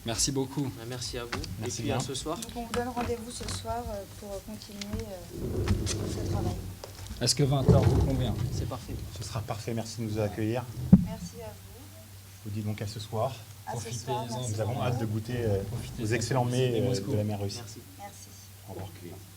Merci beaucoup. Merci à vous. Merci et puis bien. à ce soir. Donc on vous donne rendez-vous ce soir pour continuer ce travail. Est-ce que 20h vous convient? C'est parfait. Ce sera parfait, merci de nous accueillir. Merci à vous. Je vous dis donc à ce soir. À ce Profitez-en. soir. Merci Nous avons beaucoup. hâte de goûter Profitez-en aux excellents pour mets visiter Moscou. de la mer Russie. Merci. Merci. Au revoir.